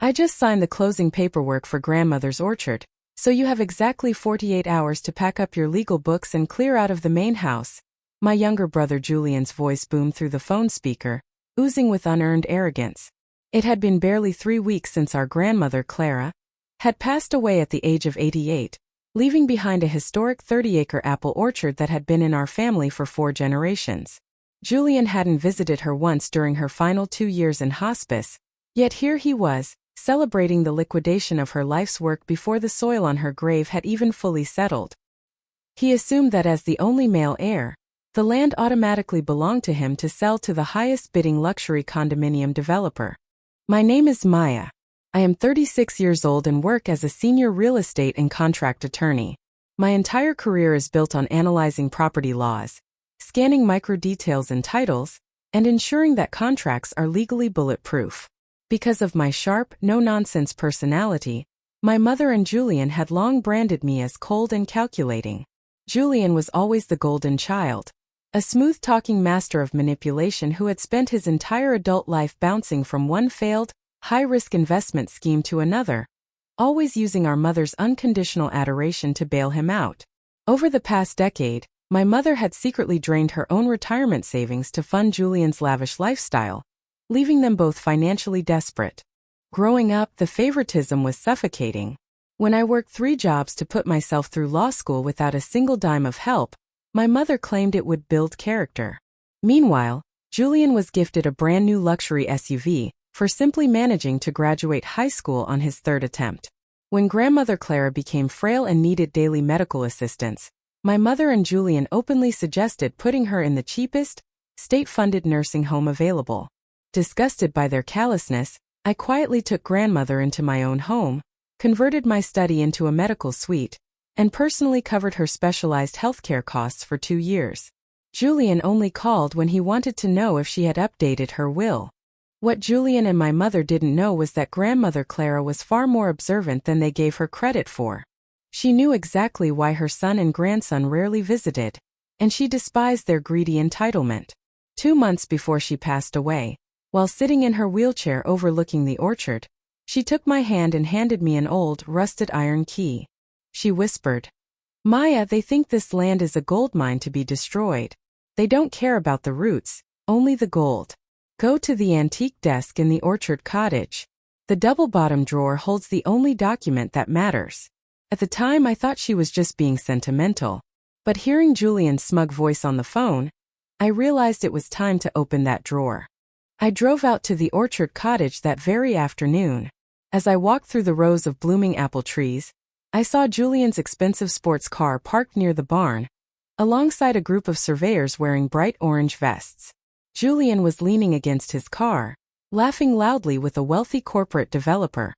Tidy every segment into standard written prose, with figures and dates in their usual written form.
I just signed the closing paperwork for grandmother's orchard, so you have exactly 48 hours to pack up your legal books and clear out of the main house. My younger brother Julian's voice boomed through the phone speaker, oozing with unearned arrogance. It had been barely 3 weeks since our grandmother, Clara, had passed away at the age of 88, leaving behind a historic 30-acre apple orchard that had been in our family for 4 generations. Julian hadn't visited her once during her final 2 years in hospice, yet here he was, celebrating the liquidation of her life's work before the soil on her grave had even fully settled. He assumed that as the only male heir, the land automatically belonged to him to sell to the highest-bidding luxury condominium developer. My name is Maya. I am 36 years old and work as a senior real estate and contract attorney. My entire career is built on analyzing property laws, scanning micro-details in titles, and ensuring that contracts are legally bulletproof. Because of my sharp, no-nonsense personality, my mother and Julian had long branded me as cold and calculating. Julian was always the golden child, a smooth-talking master of manipulation who had spent his entire adult life bouncing from one failed, high-risk investment scheme to another, always using our mother's unconditional adoration to bail him out. Over the past decade, my mother had secretly drained her own retirement savings to fund Julian's lavish lifestyle, leaving them both financially desperate. Growing up, the favoritism was suffocating. When I worked 3 jobs to put myself through law school without a single dime of help, my mother claimed it would build character. Meanwhile, Julian was gifted a brand new luxury SUV for simply managing to graduate high school on his 3rd attempt. When grandmother Clara became frail and needed daily medical assistance, my mother and Julian openly suggested putting her in the cheapest, state-funded nursing home available. Disgusted by their callousness, I quietly took grandmother into my own home, converted my study into a medical suite, and personally covered her specialized healthcare costs for 2 years. Julian only called when he wanted to know if she had updated her will. What Julian and my mother didn't know was that grandmother Clara was far more observant than they gave her credit for. She knew exactly why her son and grandson rarely visited, and she despised their greedy entitlement. 2 months before she passed away, while sitting in her wheelchair overlooking the orchard, she took my hand and handed me an old, rusted iron key. She whispered, "Maya, they think this land is a gold mine to be destroyed. They don't care about the roots, only the gold. Go to the antique desk in the orchard cottage. The double-bottom drawer holds the only document that matters." At the time I thought she was just being sentimental, but hearing Julian's smug voice on the phone, I realized it was time to open that drawer. I drove out to the orchard cottage that very afternoon. As I walked through the rows of blooming apple trees, I saw Julian's expensive sports car parked near the barn, alongside a group of surveyors wearing bright orange vests. Julian was leaning against his car, laughing loudly with a wealthy corporate developer.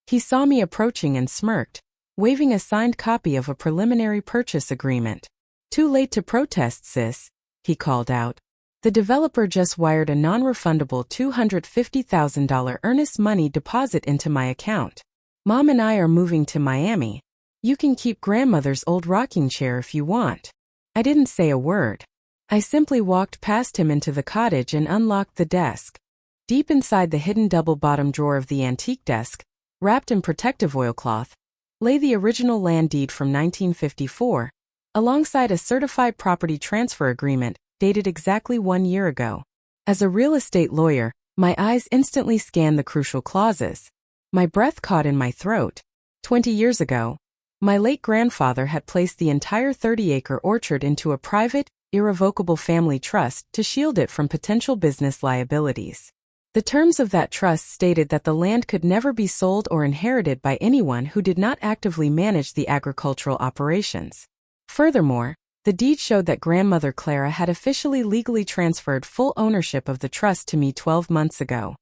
He saw me approaching and smirked, waving a signed copy of a preliminary purchase agreement. "Too late to protest, sis," he called out. "The developer just wired a non-refundable $250,000 earnest money deposit into my account. Mom and I are moving to Miami. You can keep grandmother's old rocking chair if you want." I didn't say a word. I simply walked past him into the cottage and unlocked the desk. Deep inside the hidden double-bottom drawer of the antique desk, wrapped in protective oilcloth, lay the original land deed from 1954, alongside a certified property transfer agreement dated exactly 1 year ago. As a real estate lawyer, my eyes instantly scanned the crucial clauses. My breath caught in my throat. 20 years ago, my late grandfather had placed the entire 30-acre orchard into a private, irrevocable family trust to shield it from potential business liabilities. The terms of that trust stated that the land could never be sold or inherited by anyone who did not actively manage the agricultural operations. Furthermore, the deed showed that grandmother Clara had officially legally transferred full ownership of the trust to me 12 months ago.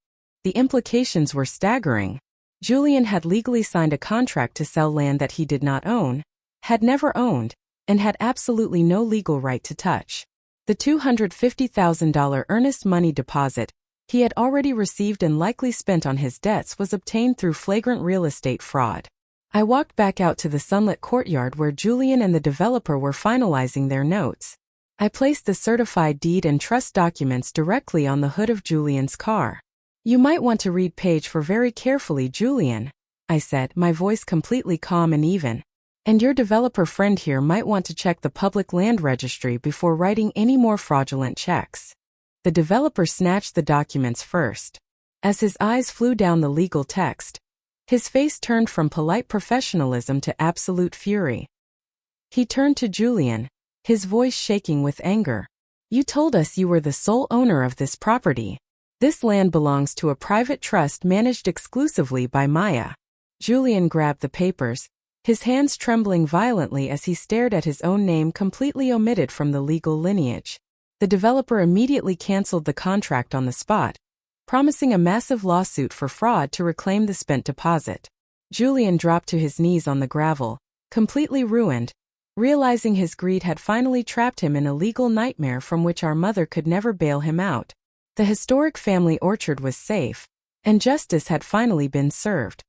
The implications were staggering. Julian had legally signed a contract to sell land that he did not own, had never owned, and had absolutely no legal right to touch. The $250,000 earnest money deposit he had already received and likely spent on his debts was obtained through flagrant real estate fraud. I walked back out to the sunlit courtyard where Julian and the developer were finalizing their notes. I placed the certified deed and trust documents directly on the hood of Julian's car. You might want to read page 4 very carefully, Julian, I said, my voice completely calm and even. And your developer friend here might want to check the public land registry before writing any more fraudulent checks. The developer snatched the documents first. As his eyes flew down the legal text, his face turned from polite professionalism to absolute fury. He turned to Julian, his voice shaking with anger. You told us you were the sole owner of this property. This land belongs to a private trust managed exclusively by Maya. Julian grabbed the papers, his hands trembling violently as he stared at his own name completely omitted from the legal lineage. The developer immediately canceled the contract on the spot, promising a massive lawsuit for fraud to reclaim the spent deposit. Julian dropped to his knees on the gravel, completely ruined, realizing his greed had finally trapped him in a legal nightmare from which our mother could never bail him out. The historic family orchard was safe, and justice had finally been served.